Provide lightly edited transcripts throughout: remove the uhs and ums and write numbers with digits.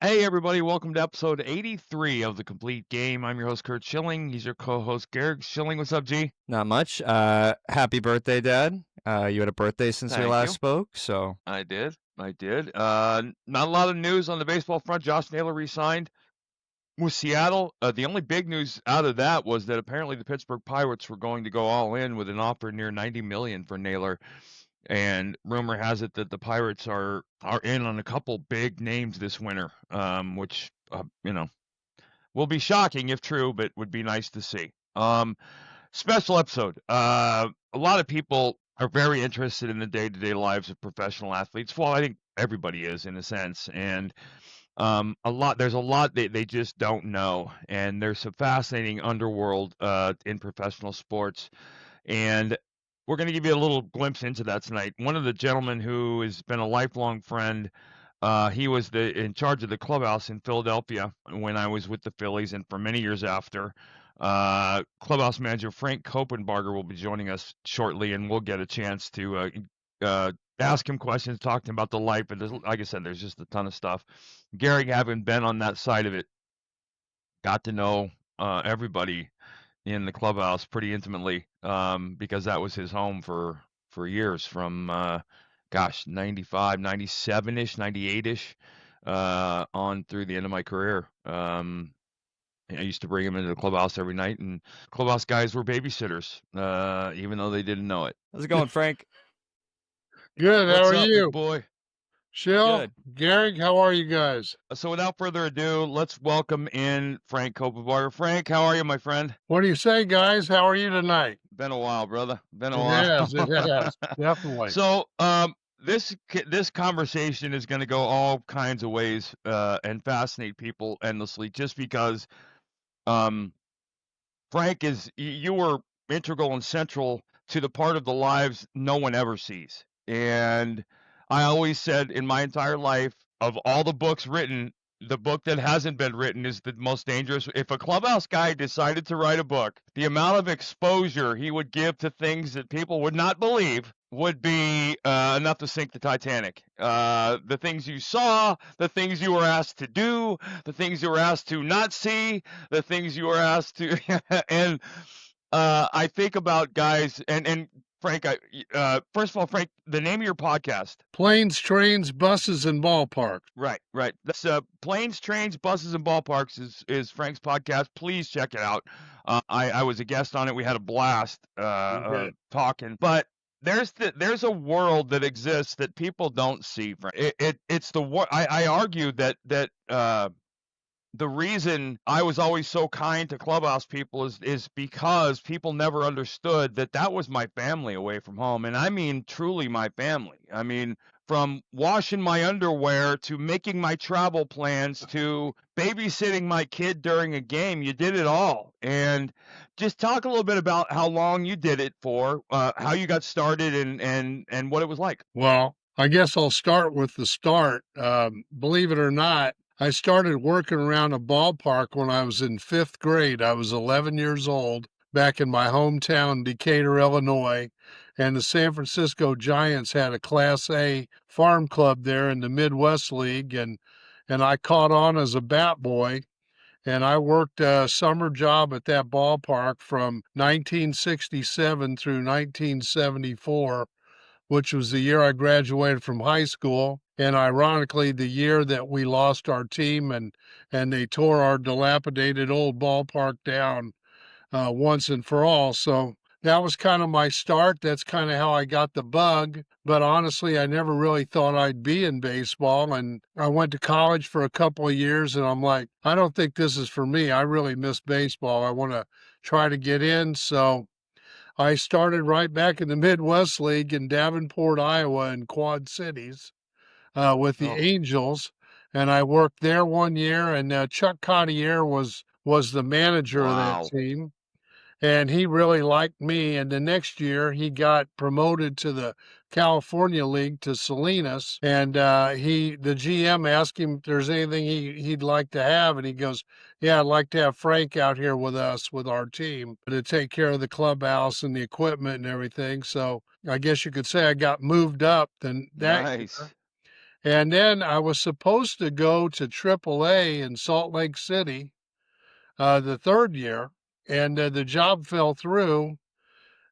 Hey, everybody, welcome to episode 83 of The Complete Game. I'm your host, Curt Schilling. He's your co-host, Garrick Schilling. What's up, G? Not much. Happy birthday, Dad. You had a birthday since we Thank last you. spoke, so I did. Not a lot of news on the baseball front. Josh Naylor re-signed with Seattle. The only big news out of that was that apparently the Pittsburgh Pirates were going to go all in with an offer near $90 million for Naylor. And rumor has it that the Pirates are in on a couple big names this winter, which, will be shocking if true, but would be nice to see. Special episode. A lot of people are very interested in the day-to-day lives of professional athletes. Well, I think everybody is in a sense, and there's a lot they just don't know, and there's a fascinating underworld in professional sports, and we're going to give you a little glimpse into that tonight. One of the gentlemen who has been a lifelong friend, he was in charge of the clubhouse in Philadelphia when I was with the Phillies, and for many years after. Clubhouse manager Frank Coppenbarger will be joining us shortly, and we'll get a chance to ask him questions, talk to him about the life. And like I said, there's just a ton of stuff. Gary, having been on that side of it, got to know everybody in the clubhouse pretty intimately, because that was his home for years, from 95, 97-ish, 98-ish, on through the end of my career. I used to bring him into the clubhouse every night, and clubhouse guys were babysitters, even though they didn't know it. how's it going, Frank? Good. How What's are up, big you? boy? Shill, Good. Garrick, how are you guys? So without further ado, let's welcome in Frank Coppenbarger. Frank, how are you, my friend? What do you say, guys? How are you tonight? Been a while, brother. Been a It while. has. It has. Definitely. So, this conversation is going to go all kinds of ways, and fascinate people endlessly, just because, um, Frank, you were integral and central to the part of the lives no one ever sees. And I always said in my entire life, of all the books written, the book that hasn't been written is the most dangerous. If a clubhouse guy decided to write a book, the amount of exposure he would give to things that people would not believe would be enough to sink the Titanic. The things you saw, the things you were asked to do, the things you were asked to not see, the things you were asked to, and I think about guys, and Frank, first of all, Frank, the name of your podcast. Planes, trains, buses, and ballparks. Right. That's Planes, Trains, Buses, and Ballparks is Frank's podcast. Please check it out. I was a guest on it. We had a blast talking. But there's a world that exists that people don't see. Frank. It's I argue that the reason I was always so kind to clubhouse people is because people never understood that was my family away from home, and I mean truly my family. I mean, from washing my underwear to making my travel plans to babysitting my kid during a game, you did it all. And just talk a little bit about how long you did it for, how you got started, and what it was like. Well, I guess I'll start with the start. Believe it or not, I started working around a ballpark when I was in fifth grade. I was 11 years old back in my hometown, Decatur, Illinois. And the San Francisco Giants had a Class A farm club there in the Midwest League. And I caught on as a bat boy. And I worked a summer job at that ballpark from 1967 through 1974, which was the year I graduated from high school. And ironically, the year that we lost our team and they tore our dilapidated old ballpark down once and for all. So that was kind of my start. That's kind of how I got the bug. But honestly, I never really thought I'd be in baseball. And I went to college for a couple of years and I'm like, I don't think this is for me. I really miss baseball. I want to try to get in. So I started right back in the Midwest League in Davenport, Iowa, in Quad Cities with the Oh, Angels, and I worked there 1 year. And Chuck Cottier was the manager of that wow. team, and he really liked me. And the next year, he got promoted to the California League to Salinas, and the GM asked him if there's anything he'd like to have, and he goes, "Yeah, I'd like to have Frank out here with us with our team to take care of the clubhouse and the equipment and everything." So I guess you could say I got moved up. Then that Nice. And then I was supposed to go to AAA in Salt Lake City the third year, and the job fell through.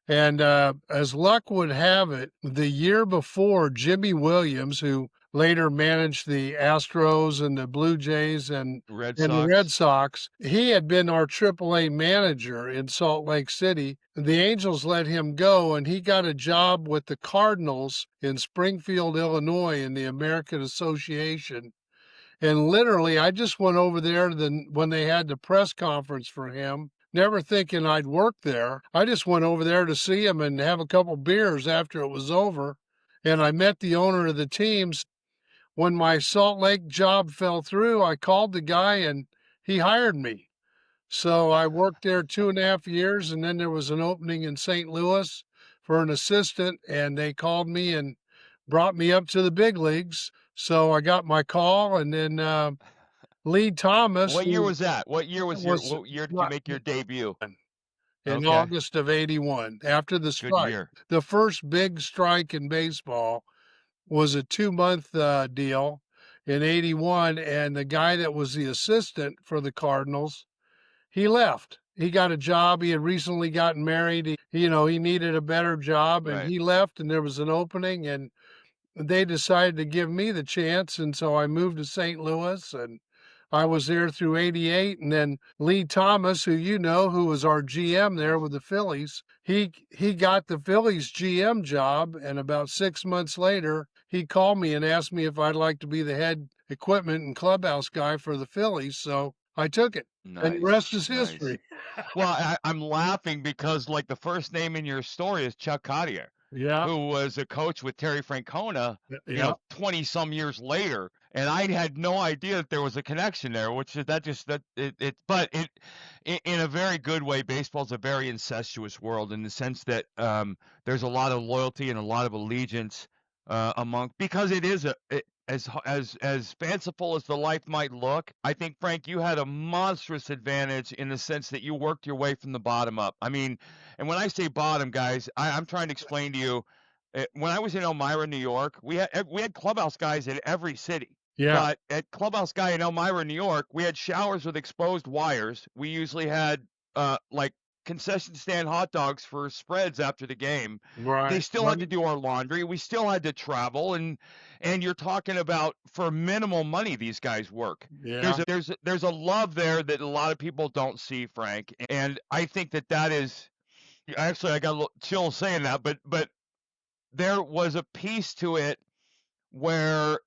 And as luck would have it, the year before, Jimmy Williams, who later managed the Astros and the Blue Jays and Red the Red Sox. Sox, he had been our AAA manager in Salt Lake City. The Angels let him go, and he got a job with the Cardinals in Springfield, Illinois, in the American Association. And literally, I just went over there when they had the press conference for him, never thinking I'd work there. I just went over there to see him and have a couple beers after it was over. And I met the owner of the teams. When my Salt Lake job fell through, I called the guy and he hired me. So I worked there 2.5 years, and then there was an opening in St. Louis for an assistant, and they called me and brought me up to the big leagues. So I got my call, and then Lee Thomas, What year who was that? What year was was what year did you make your debut? in Okay, August of '81, after the good strike. year. The first big strike in baseball was a 2-month deal in '81, and the guy that was the assistant for the Cardinals, he left. He got a job. He had recently gotten married. He needed a better job, and Right. he left, and there was an opening, and they decided to give me the chance. And so I moved to St. Louis, and I was there through '88. And then Lee Thomas, who was our GM there with the Phillies, he got the Phillies GM job. And about 6 months later, he called me and asked me if I'd like to be the head equipment and clubhouse guy for the Phillies. So I took it. And the rest Nice, is nice. history. Well, I'm laughing because like the first name in your story is Chuck Cottier, Yeah. who was a coach with Terry Francona, Yeah. 20 some years later, and I had no idea that there was a connection there, which is but in a very good way. Baseball's a very incestuous world in the sense that there's a lot of loyalty and a lot of allegiance because it is as fanciful as the life might look. I think, Frank, you had a monstrous advantage in the sense that you worked your way from the bottom up. I mean, and when I say bottom, guys, I'm trying to explain to you. When I was in Elmira, New York, we had clubhouse guys in every city. Yeah. But at Clubhouse Guy in Elmira, New York, we had showers with exposed wires. We usually had like concession stand hot dogs for spreads after the game. Right. They still had to do our laundry. We still had to travel, and you're talking about for minimal money these guys work. Yeah. There's a love there that a lot of people don't see, Frank, and I think that is actually I got a little chill saying that, but there was a piece to it where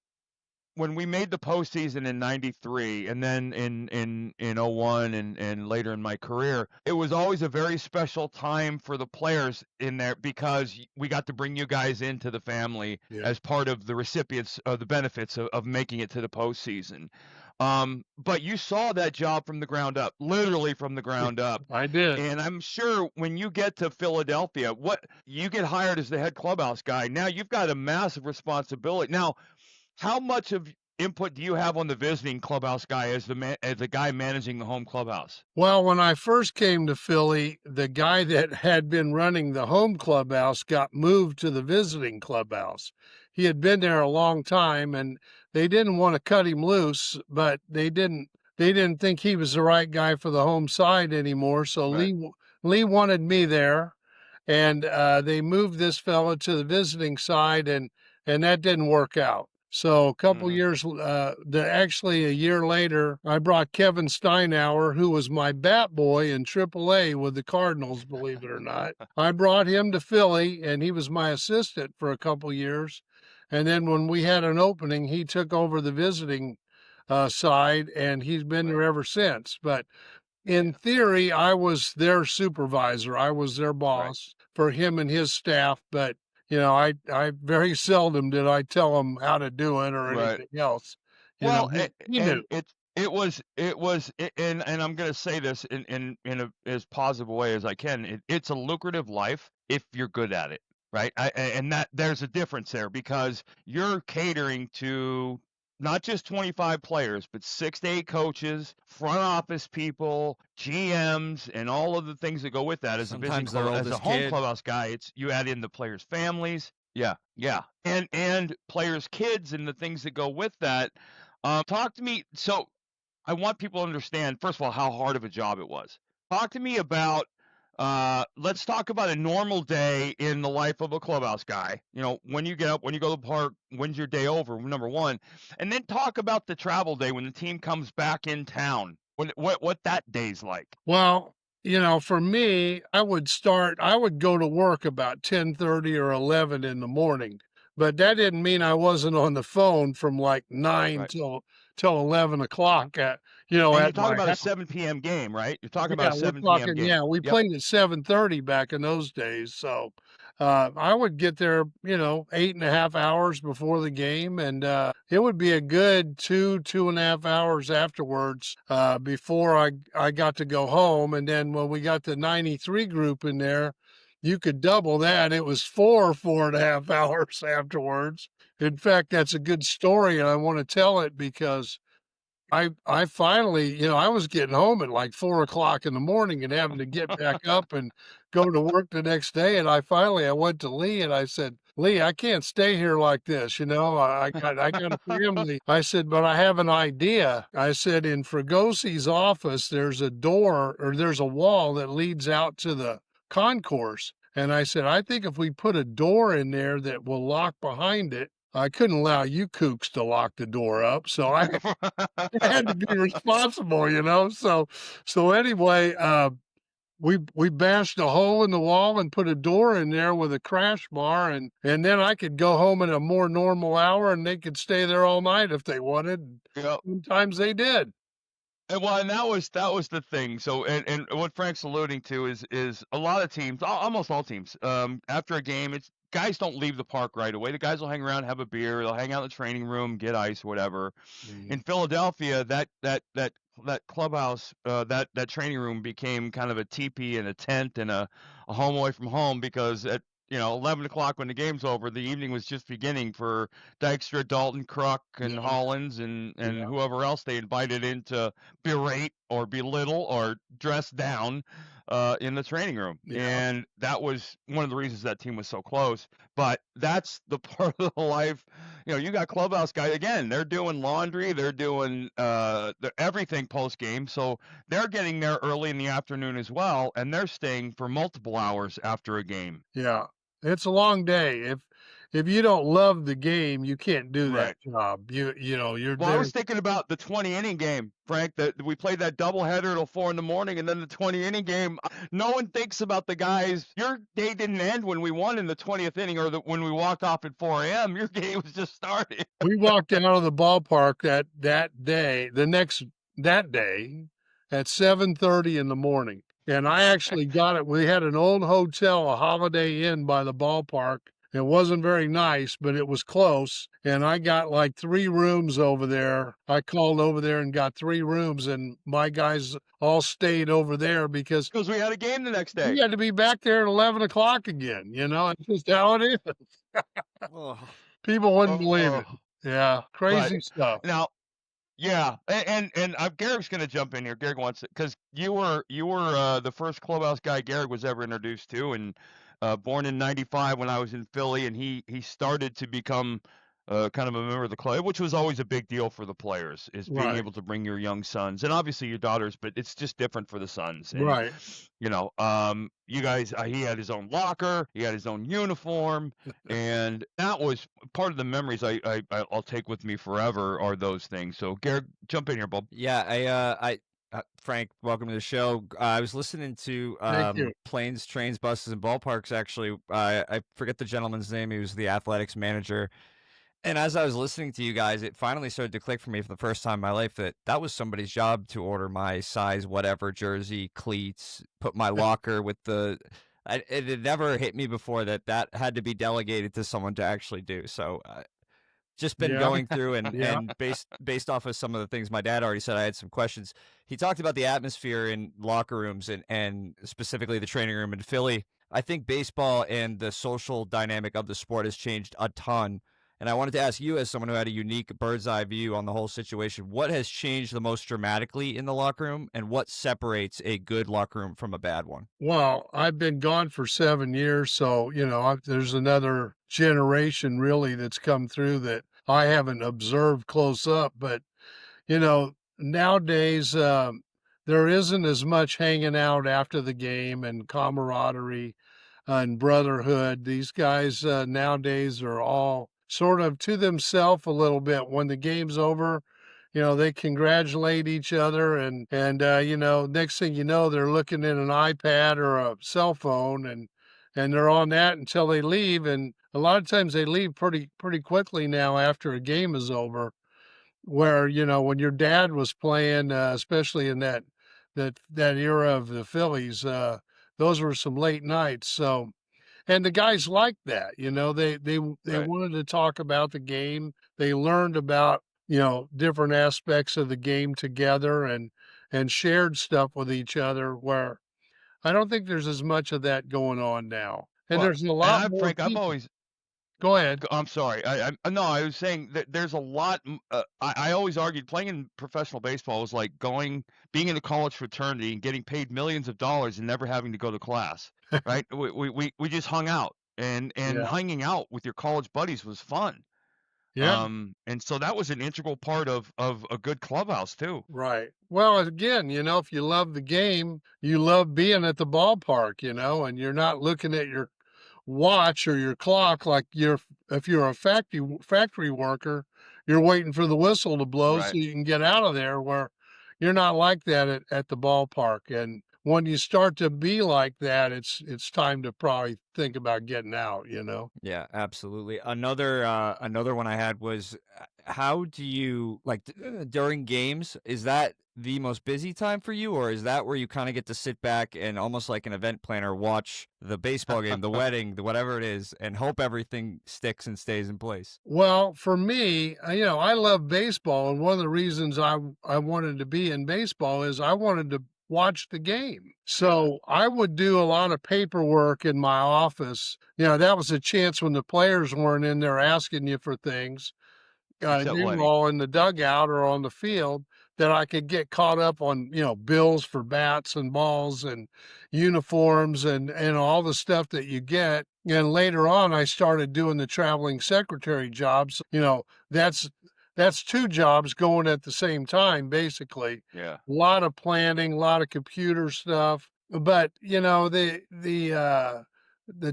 when we made the postseason in '93 and then in '01 and later in my career, it was always a very special time for the players in there because we got to bring you guys into the family as part of the recipients of the benefits of making it to the postseason. But you saw that job from the ground up, literally from the ground up. I did. And I'm sure when you get to Philadelphia, what you get hired as the head clubhouse guy, now you've got a massive responsibility. Now, how much of input do you have on the visiting clubhouse guy as the guy managing the home clubhouse? Well, when I first came to Philly, the guy that had been running the home clubhouse got moved to the visiting clubhouse. He had been there a long time, and they didn't want to cut him loose, but they didn't think he was the right guy for the home side anymore. So Right. Lee wanted me there, and they moved this fellow to the visiting side, and that didn't work out. So a couple years, actually a year later, I brought Kevin Steinauer, who was my bat boy in AAA with the Cardinals, believe it or not. I brought him to Philly, and he was my assistant for a couple years. And then when we had an opening, he took over the visiting side, and he's been there ever since. But in theory, I was their supervisor. I was their boss for him and his staff, but I very seldom did I tell him how to do it or anything else. Well, He knew. and I'm going to say this in as positive a way as I can. It's a lucrative life if you're good at it, right? And that there's a difference there because you're catering to not just 25 players, but 6 to 8 coaches, front office people, GMs, and all of the things that go with that. As Sometimes a their as a oldest home kid. clubhouse guy, you add in the players' families. Yeah. And players' kids and the things that go with that. Talk to me. So I want people to understand, first of all, how hard of a job it was. Talk to me about, let's talk about a normal day in the life of a clubhouse guy. You know, when you get up, when you go to the park, when's your day over, number one. And then talk about the travel day when the team comes back in town, what that day's like. Well, for me, I would go to work about 10:30 or 11 in the morning, but that didn't mean I wasn't on the phone from like 9 Right. till 11 o'clock And you're at talking my about a house. 7 p.m. game, right? You're talking about Yeah, a we're 7 p.m. talking, game. yeah, we Yep. played at 7:30 back in those days. So I would get there, 8.5 hours before the game, and it would be a good 2.5 hours afterwards before I got to go home. And then when we got the 93 group in there, you could double that. It was 4.5 hours afterwards. In fact, that's a good story, and I want to tell it because I finally, I was getting home at like 4 o'clock in the morning and having to get back up and go to work the next day. And I went to Lee and I said, Lee, I can't stay here like this. I got a family. I said, but I have an idea. I said, in Fragosi's office, there's a door or there's a wall that leads out to the concourse. And I said, I think if we put a door in there that will lock behind it, I couldn't allow you kooks to lock the door up. So I had to be responsible, So anyway, we bashed a hole in the wall and put a door in there with a crash bar, and then I could go home at a more normal hour, and they could stay there all night if they wanted. Yep. Sometimes they did. And that was the thing. So and what Frank's alluding to is a lot of teams, almost all teams, after a game, it's guys don't leave the park right away. The guys will hang around, have a beer, they'll hang out in the training room, get ice, whatever. In Philadelphia, that clubhouse, that training room became kind of a teepee and a tent and a home away from home because at 11 o'clock when the game's over, the evening was just beginning for Dykstra, Dalton, Kruk, and Yeah, Hollins, and yeah, whoever else they invited in to berate or belittle or dress down in the training room. yeah, And that was one of the reasons that team was so close. But that's the part of the life. You got clubhouse guys, again, they're doing laundry, they're doing everything post game. So they're getting there early in the afternoon as well, and they're staying for multiple hours after a game. yeah. It's a long day. If you don't love the game, you can't do that Right. job. You're Well, I there. was thinking about the 20-inning game, Frank, that we played that doubleheader till 4 in the morning, and then the 20-inning game. No one thinks about the guys. Your day didn't end when we won in the 20th inning or when we walked off at 4 a.m. Your game was just starting. We walked out of the ballpark that day, that day at 7:30 in the morning. And I actually got it. We had an old hotel, a Holiday Inn by the ballpark. It wasn't very nice, but it was close. And I got like 3 rooms over there. I called over there and got 3 rooms, and my guys all stayed over there because Because we had a game the next we day. had to be back there at 11 o'clock again. It's just how it is. Oh, People wouldn't believe Oh, it. Yeah, but crazy stuff. now, yeah, and Garrick's going to jump in here. Garrick wants it because you were the first clubhouse guy Garrick was ever introduced to, and born in '95 when I was in Philly, and he started to become kind of a member of the club, which was always a big deal for the players, is being Right, able to bring your young sons and obviously your daughters, but it's just different for the sons. And right. you guys, he had his own locker, he had his own uniform, and that was part of the memories I'll take with me forever are those things. So Garrett, jump in here, Bob. yeah. Frank, welcome to the show. I was listening to Thank you. Planes, Trains, Buses, and Ballparks. Actually, I forget the gentleman's name. He was the athletics manager. And as I was listening to you guys, it finally started to click for me for the first time in my life that was somebody's job to order my size whatever jersey, cleats, put my locker with the. It had never hit me before that had to be delegated to someone to actually do. So just been Yeah, going through yeah, and based off of some of the things my dad already said, I had some questions. He talked about the atmosphere in locker rooms and specifically the training room in Philly. I think baseball and the social dynamic of the sport has changed a ton. And I wanted to ask you, as someone who had a unique bird's eye view on the whole situation, what has changed the most dramatically in the locker room, and what separates a good locker room from a bad one? Well, I've been gone for 7 years, so, there's another generation really that's come through that I haven't observed close up, but, nowadays, there isn't as much hanging out after the game and camaraderie and brotherhood. These guys, nowadays are all sort of to themselves a little bit. When the game's over, they congratulate each other and next thing you know, they're looking at an iPad or a cell phone and they're on that until they leave. And a lot of times they leave pretty quickly now after a game is over. Where, when your dad was playing, especially in that era of the Phillies, those were some late nights. So and the guys liked that, they Right. wanted to talk about the game. They learned about, different aspects of the game together and shared stuff with each other where I don't think there's as much of that going on now. And Well, there's a and lot more I've people. always Go ahead. I'm sorry. No, I was saying that there's a lot. I always argued playing in professional baseball was like being in a college fraternity and getting paid millions of dollars and never having to go to class. Right? We just hung out, and Yeah. hanging out with your college buddies was fun. Yeah. And so that was an integral part of a good clubhouse too. Right. Well, again, if you love the game, you love being at the ballpark, and you're not looking at your watch or your clock like if you're a factory worker, you're waiting for the whistle to blow so Right. you can get out of there where you're not like that at the ballpark. And when you start to be like that, it's time to probably think about getting out. Yeah, absolutely. Another one I had was, how do you like during games? Is that the most busy time for you, or is that where you kind of get to sit back and almost like an event planner watch the baseball game, the wedding, the whatever it is, and hope everything sticks and stays in place? Well, for me, I love baseball, and one of the reasons I wanted to be in baseball is I wanted to watch the game. So I would do a lot of paperwork in my office. That was a chance when the players weren't in there asking you for things. Except They were Lenny. all in the dugout or on the field that I could get caught up on, bills for bats and balls and uniforms and all the stuff that you get. And later on, I started doing the traveling secretary jobs. That's two jobs going at the same time, basically. Yeah. A lot of planning, a lot of computer stuff. But the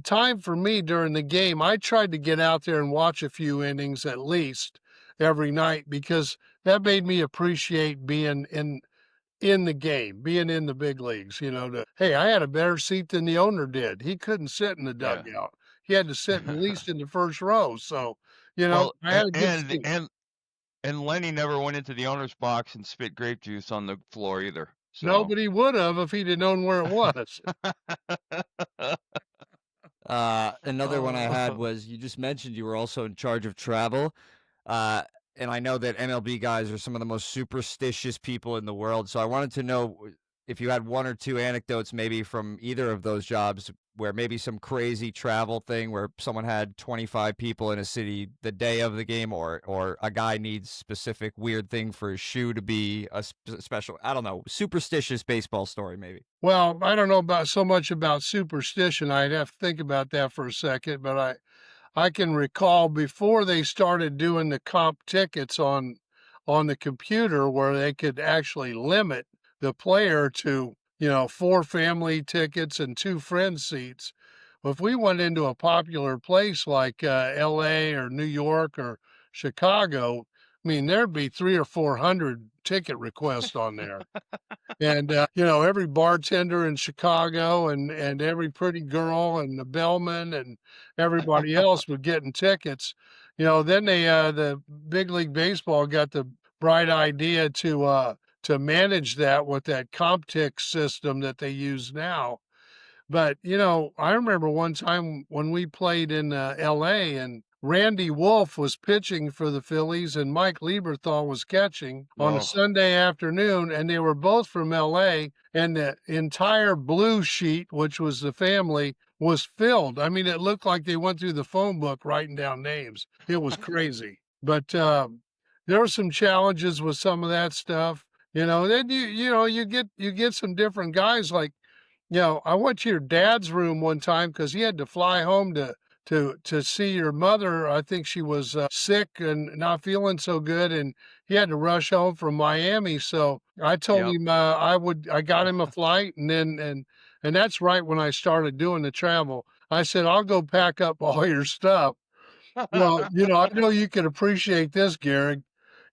time for me during the game, I tried to get out there and watch a few innings at least every night because that made me appreciate being in the game, being in the big leagues, hey, I had a better seat than the owner did. He couldn't sit in the Yeah. dugout. He had to sit at least in the first row. So, Well, I had a good seat. and Lenny never went into the owner's box and spit grape juice on the floor either. So Nobody would have if he'd have known where it was. Another one I had Oh, was, you just mentioned you were also in charge of travel. Uh, and I know that MLB guys are some of the most superstitious people in the world. So I wanted to know if you had one or two anecdotes, maybe from either of those jobs, where maybe some crazy travel thing where someone had 25 people in a city the day of the game, or a guy needs specific weird thing for his shoe to be a special, I don't know, superstitious baseball story, maybe. Well, I don't know about so much about superstition. I'd have to think about that for a second, but I can recall before they started doing the comp tickets on the computer where they could actually limit the player to, 4 family tickets and 2 friend seats. Well, if we went into a popular place like LA or New York or Chicago, I mean, there'd be 3 or 400 ticket requests on there. And, every bartender in Chicago and every pretty girl and the bellman and everybody else were getting tickets. Then the Big League Baseball got the bright idea to manage that with that CompTIC system that they use now. But, I remember one time when we played in LA and Randy Wolf was pitching for the Phillies and Mike Lieberthal was catching on a Oh, Sunday afternoon, and they were both from LA, and the entire blue sheet, which was the family, was filled. I mean, it looked like they went through the phone book writing down names. It was crazy. But there were some challenges with some of that stuff. Then you get some different guys like, I went to your dad's room one time because he had to fly home to see your mother. I think she was sick and not feeling so good, and he had to rush home from Miami. So I told yep. him I got him a flight, and that's right when I started doing the travel. I said, I'll go pack up all your stuff. Well, I know you can appreciate this, Gary.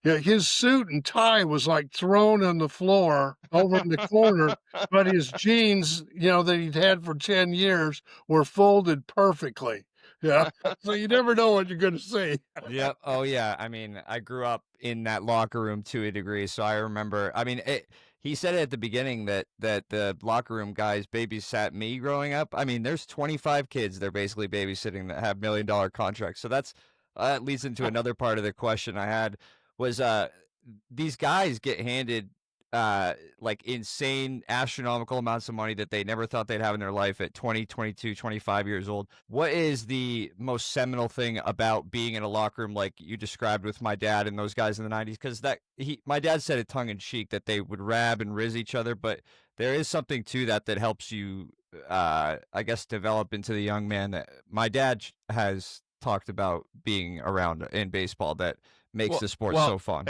Yeah, his suit and tie was like thrown on the floor over in the corner, but his jeans, that he'd had for 10 years were folded perfectly. Yeah. So you never know what you're going to see. Yep. Oh yeah. I mean, I grew up in that locker room to a degree, so I remember. I mean, he said it at the beginning that the locker room guys babysat me growing up. I mean, there's 25 kids they're basically babysitting that have $1 million contracts. So that leads into another part of the question I had was these guys get handed like insane astronomical amounts of money that they never thought they'd have in their life at 20, 22, 25 years old. What is the most seminal thing about being in a locker room like you described with my dad and those guys in the 90s? Because my dad said it tongue in cheek that they would rab and riz each other, but there is something to that helps you, I guess, develop into the young man that my dad has talked about being around in baseball that makes the sport so fun.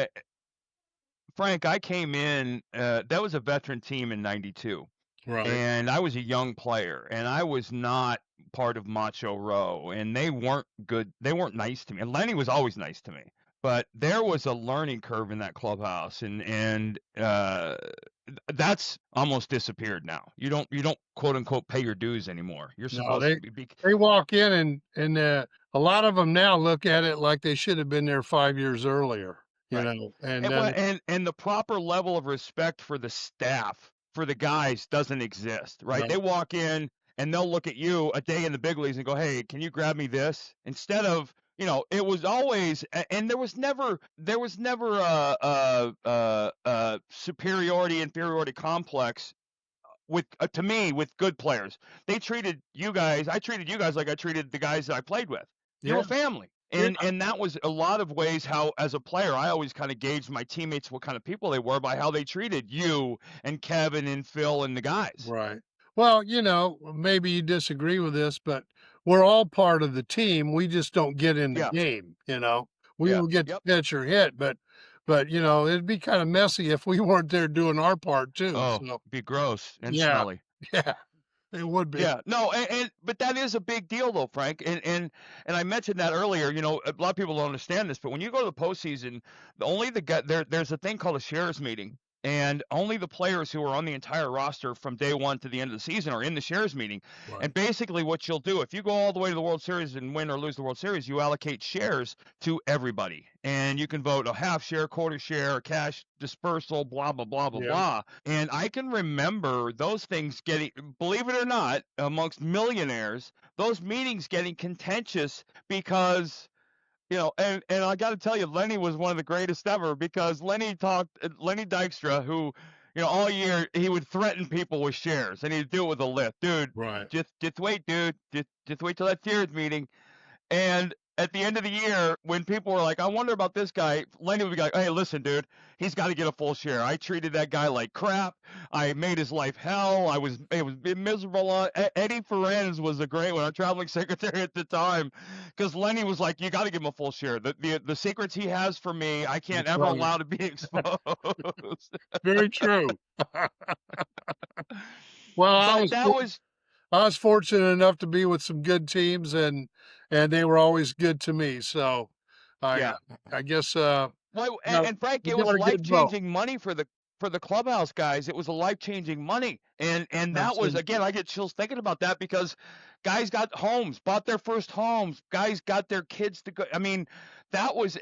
Frank, I came in, that was a veteran team in 92. Right. And I was a young player, and I was not part of Macho Row, and they weren't good. They weren't nice to me. And Lenny was always nice to me, but there was a learning curve in that clubhouse, and that's almost disappeared now. You don't quote unquote pay your dues anymore. You're No, supposed to be. they walk in and a lot of them now look at it like they should have been there 5 years earlier, Right. And the proper level of respect for the staff, for the guys, doesn't exist, right? No. They walk in and they'll look at you a day in the big leagues and go, "Hey, can you grab me this?" Instead of, it was always, and there was never a superiority inferiority complex with to me with good players. I treated you guys like I treated the guys that I played with. You Yeah. were family. Yeah. And that was a lot of ways how, as a player, I always kind of gauged my teammates, what kind of people they were by how they treated you and Kevin and Phil and the guys. Right. Well, maybe you disagree with this, but we're all part of the team. We just don't get in the Yeah. game, We Yeah. don't get Yep. to pitch or hit, but it'd be kind of messy if we weren't there doing our part too. Oh, So, be gross and yeah. smelly. Yeah, it would be. Yeah, no, but that is a big deal though, Frank. And I mentioned that earlier. A lot of people don't understand this, but when you go to the postseason, there's a thing called a shares meeting, and only the players who are on the entire roster from day one to the end of the season are in the shares meeting. Right. And basically, what you'll do if you go all the way to the World Series and win or lose the World Series, you allocate shares to everybody, and you can vote a half share, quarter share, cash dispersal, blah blah blah blah Yeah. blah. And I can remember those things getting, believe it or not, amongst millionaires, those meetings getting contentious because and I got to tell you, Lenny was one of the greatest ever, because Lenny Dykstra, who, all year he would threaten people with shares, and he'd do it with a lift, dude. Right. Just wait, dude. Just wait till that shares meeting. And at the end of the year, when people were like, "I wonder about this guy," Lenny would be like, "Hey, listen, dude, he's got to get a full share. I treated that guy like crap. I made his life hell. It was miserable." Eddie Ferenz was a great one, our traveling secretary at the time, because Lenny was like, "You got to give him a full share. The secrets he has for me, I can't That's ever right. allow to be exposed." Very true. Well, I was fortunate enough to be with some good teams, and they were always good to me. So, Yeah. I guess. Well, and Frank, you it was got a good vote. life-changing money for the clubhouse guys. It was a life-changing money, and that was, Absolutely. again, I get chills thinking about that, because guys got homes, bought their first homes, guys got their kids to go. I mean, that was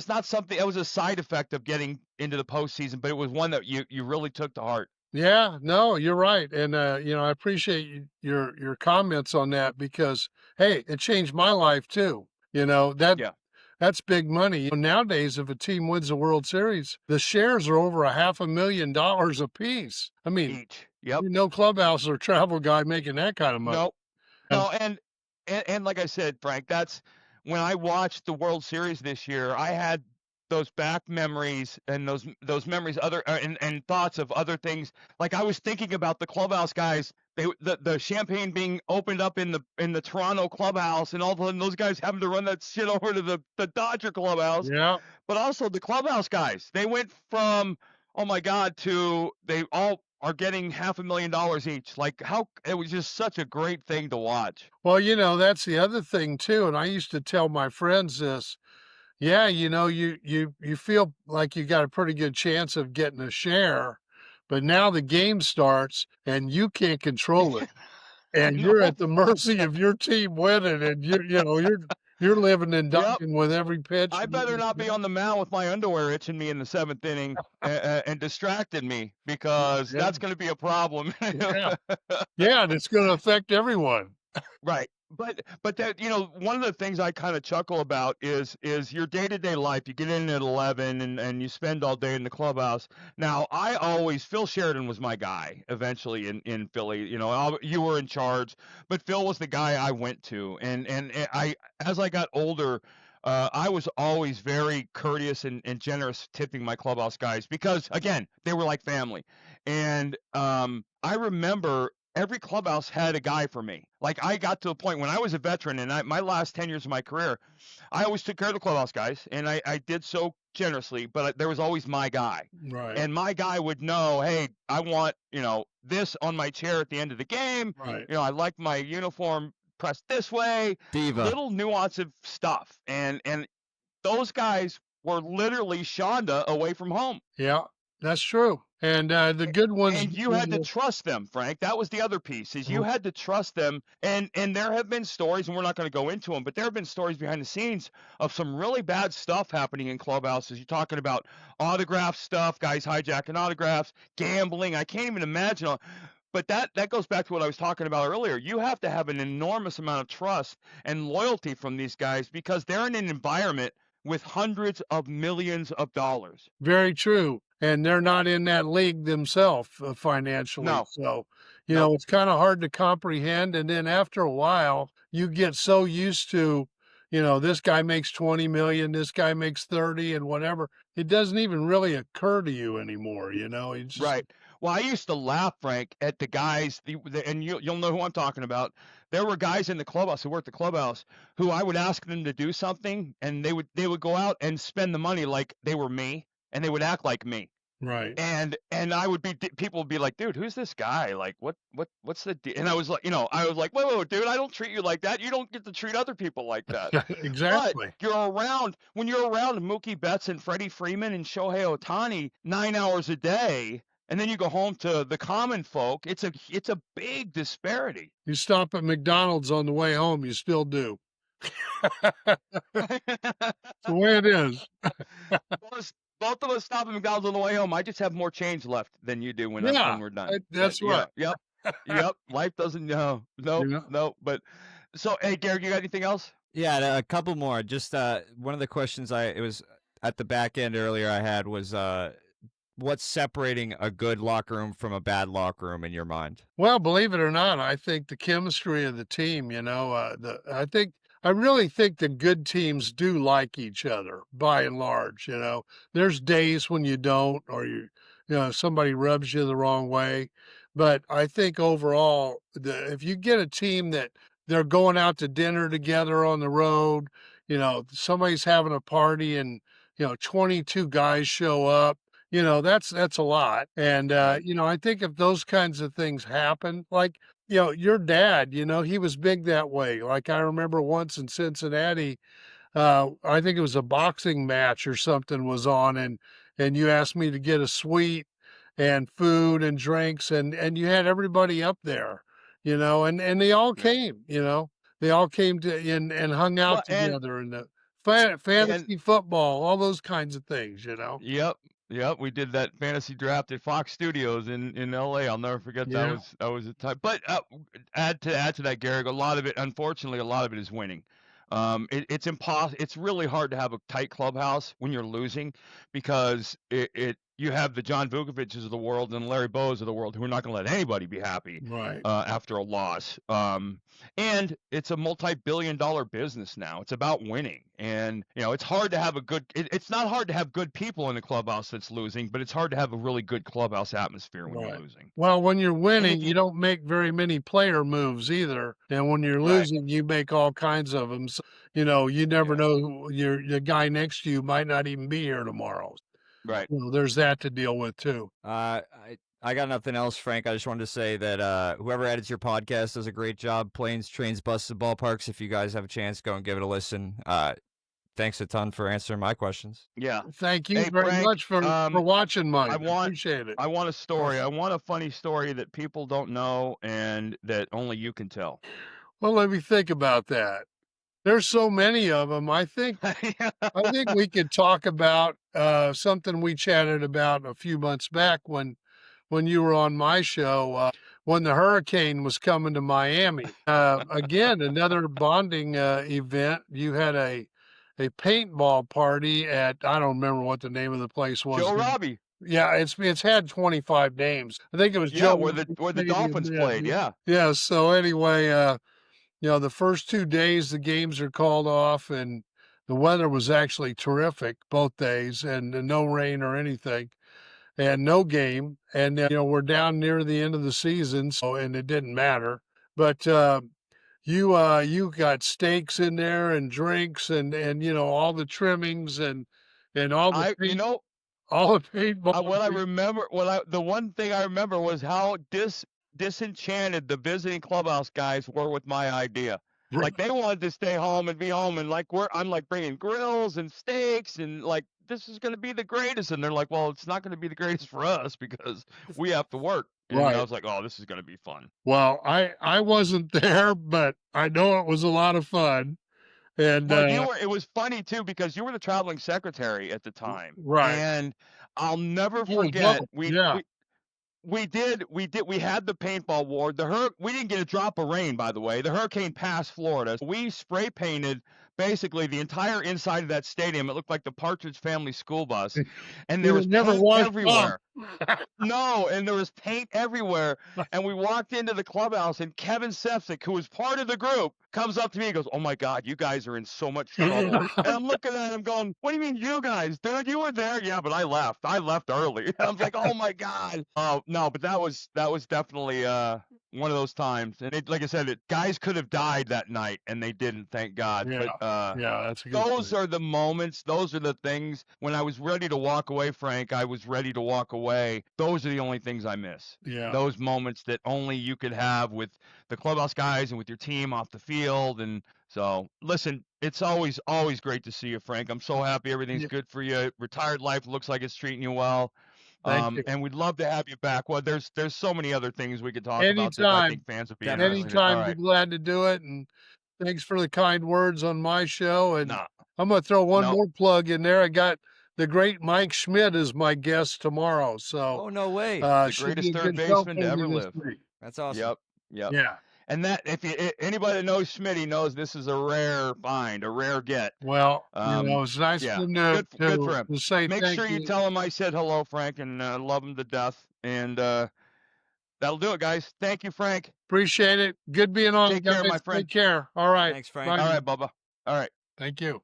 not something, that was a side effect of getting into the postseason, but it was one that you really took to heart. Yeah, no, you're right, and I appreciate your comments on that, because hey, it changed my life too. Yeah. That's big money. Nowadays, if a team wins the World Series, the shares are over $500,000 a piece. I mean, Each. Yep. no clubhouse or travel guy making that kind of money. No. No, and like I said, Frank, that's when I watched the World Series this year, I had those back memories and those memories and thoughts of other things. Like I was thinking about the clubhouse guys, the champagne being opened up in the Toronto clubhouse, and all of a sudden those guys having to run that shit over to the Dodger clubhouse. Yeah. But also the clubhouse guys, they went from, oh my God, to they all are getting $500,000 each. Like how it was just such a great thing to watch. Well, that's the other thing too. And I used to tell my friends this. Yeah, you feel like you got a pretty good chance of getting a share, but now the game starts and you can't control it. And you're No. at the mercy of your team winning, and you're living and Yep. dying with every pitch. I better not be on the mound with my underwear itching me in the 7th inning and distracted me, because Yeah. that's going to be a problem. Yeah. Yeah, and it's going to affect everyone. Right. But that, one of the things I kind of chuckle about is your day-to-day life. You get in at 11 and you spend all day in the clubhouse. Now, Phil Sheridan was my guy eventually in Philly. You were in charge, but Phil was the guy I went to. And as I got older, I was always very courteous and generous tipping my clubhouse guys, because again, they were like family. And I remember every clubhouse had a guy for me. Like I got to a point when I was a veteran, and my last 10 years of my career, I always took care of the clubhouse guys, and I did so generously, but there was always my guy. Right. And my guy would know, hey, I want, this on my chair at the end of the game. Right. I like my uniform pressed this way. Diva. Little nuance of stuff. And those guys were literally Shonda away from home. Yeah, that's true. And the good ones. And you had to trust them, Frank. That was the other piece, is you had to trust them. And there have been stories, and we're not going to go into them, but there have been stories behind the scenes of some really bad stuff happening in clubhouses. You're talking about autograph stuff, guys hijacking autographs, gambling. I can't even imagine. But that goes back to what I was talking about earlier. You have to have an enormous amount of trust and loyalty from these guys, because they're in an environment with hundreds of millions of dollars. Very true. And they're not in that league themselves financially. No. So, No. it's kind of hard to comprehend. And then after a while, you get so used to, this guy makes 20 million, this guy makes 30 and whatever. It doesn't even really occur to you anymore, It's just, Right. Well, I used to laugh, Frank, at the guys, and you'll know who I'm talking about. There were guys in the clubhouse who worked the clubhouse who I would ask them to do something, and they would go out and spend the money like they were me, and they would act like me. Right. And people would be like, dude, who's this guy? Like, what's the deal? And I was like, whoa, dude, I don't treat you like that. You don't get to treat other people like that. Exactly. But when you're around Mookie Betts and Freddie Freeman and Shohei Ohtani 9 hours a day, and then you go home to the common folk, it's a big disparity. You stop at McDonald's on the way home, you still do. It's the way it is. Both of us stop at McDonald's on the way home. I just have more change left than you do when we're done. That's right. Yep. Life doesn't no. But so, hey, Garrett, you got anything else? Yeah, a couple more. Just one of the questions it was at the back end earlier I had was what's separating a good locker room from a bad locker room in your mind? Well, believe it or not, I think the chemistry of the team, I really think the good teams do like each other by and large. There's days when you don't, or somebody rubs you the wrong way. But I think overall, if you get a team that they're going out to dinner together on the road, somebody's having a party and, 22 guys show up, that's a lot. And, I think if those kinds of things happen, like, your dad, he was big that way. Like I remember once in Cincinnati, I think it was a boxing match or something was on, and you asked me to get a suite and food and drinks, and you had everybody up there, and they all came, they all came to and hung out together in the fantasy football, all those kinds of things, Yep, we did that fantasy draft at Fox Studios in LA. I'll never forget that. That was a time. But add to that, Gary, unfortunately, a lot of it is winning. It's impossible. It's really hard to have a tight clubhouse when you're losing, because you have the John Vukovic's of the world and Larry Bows of the world who are not going to let anybody be happy Right. after a loss. And it's a multi-billion-dollar business now. It's about winning, and it's hard to have a good. It's not hard to have good people in a clubhouse that's losing, but it's hard to have a really good clubhouse atmosphere when you're losing. Well, when you're winning, you- you don't make very many player moves either, and when you're Right. losing, you make all kinds of them. So, you never Yeah. know who the guy next to you might not even be here tomorrow. Right. There's that to deal with too. I got nothing else, Frank. I just wanted to say that whoever edits your podcast does a great job. Planes, trains, buses, and ballparks. If you guys have a chance, go and give it a listen. Thanks a ton for answering my questions. Yeah. Thank you Hey, very Frank, much for watching, Mike. I want- appreciate it. I want a story. I want a funny story that people don't know and that only you can tell. Well, let me think about that. There's so many of them. I think we could talk about something we chatted about a few months back when you were on my show, when the hurricane was coming to Miami. Again, another bonding event. You had a paintball party at, I don't remember what the name of the place was. Joe Robbie. Yeah, it's had 25 names. I think it was Joe where the Dolphins played. Yeah. Yeah. So anyway, the first 2 days the games are called off, and the weather was actually terrific both days, and no rain or anything, and no game. And we're down near the end of the season, so, and it didn't matter. But you got steaks in there and drinks and all the trimmings and all the all the paintball. The one thing I remember was how disenchanted the visiting clubhouse guys were with my idea. Like, they wanted to stay home and be home, and I'm like bringing grills and steaks, and like, this is going to be the greatest. And they're like, well, it's not going to be the greatest for us because we have to work. And I was like, oh, this is going to be fun. Well, I wasn't there, but I know it was a lot of fun. And it was funny too, because you were the traveling secretary at the time. Right. And I'll never forget, we had the paintball war. We didn't get a drop of rain, by the way. The hurricane passed Florida. We spray painted basically the entire inside of that stadium. It looked like the Partridge Family school bus, and there was paint everywhere. No, and there was paint everywhere. And we walked into the clubhouse, and Kevin Sepsic, who was part of the group, comes up to me and goes, "Oh my God, you guys are in so much trouble." And I'm looking at him going, "What do you mean, you guys? Dude, you were there." "Yeah, but I left. I left early." And I'm like, "Oh my God." Oh no, but that was definitely one of those times. And like I said, guys could have died that night, and they didn't, thank God. Yeah. But That's a good those are the moments. Those are the things. When I was ready to walk away, Frank, I was ready to walk away. Those are the only things I miss. Yeah. Those moments that only you could have with the clubhouse guys and with your team off the field. And so, listen, it's always great to see you, Frank. I'm so happy everything's good for you. Retired life looks like it's treating you well. Thank you. And we'd love to have you back. Well, there's so many other things we could talk about that I think fans would be interested in. Anytime, be glad to do it. And thanks for the kind words on my show. And I'm going to throw one more plug in there. I got the great Mike Schmidt as my guest tomorrow. So, oh, no way. The greatest third baseman to ever live. That's awesome. Yep. Yeah. And that, anybody that knows Schmitty knows this is a rare find, a rare get. Well, it's nice to good for him. To say Make sure you tell him I said hello, Frank, and love him to death. And that'll do it, guys. Thank you, Frank. Appreciate it. Good being on. Take care, my friend. Take care. All right. Thanks, Frank. All right, Bubba. All right. Thank you.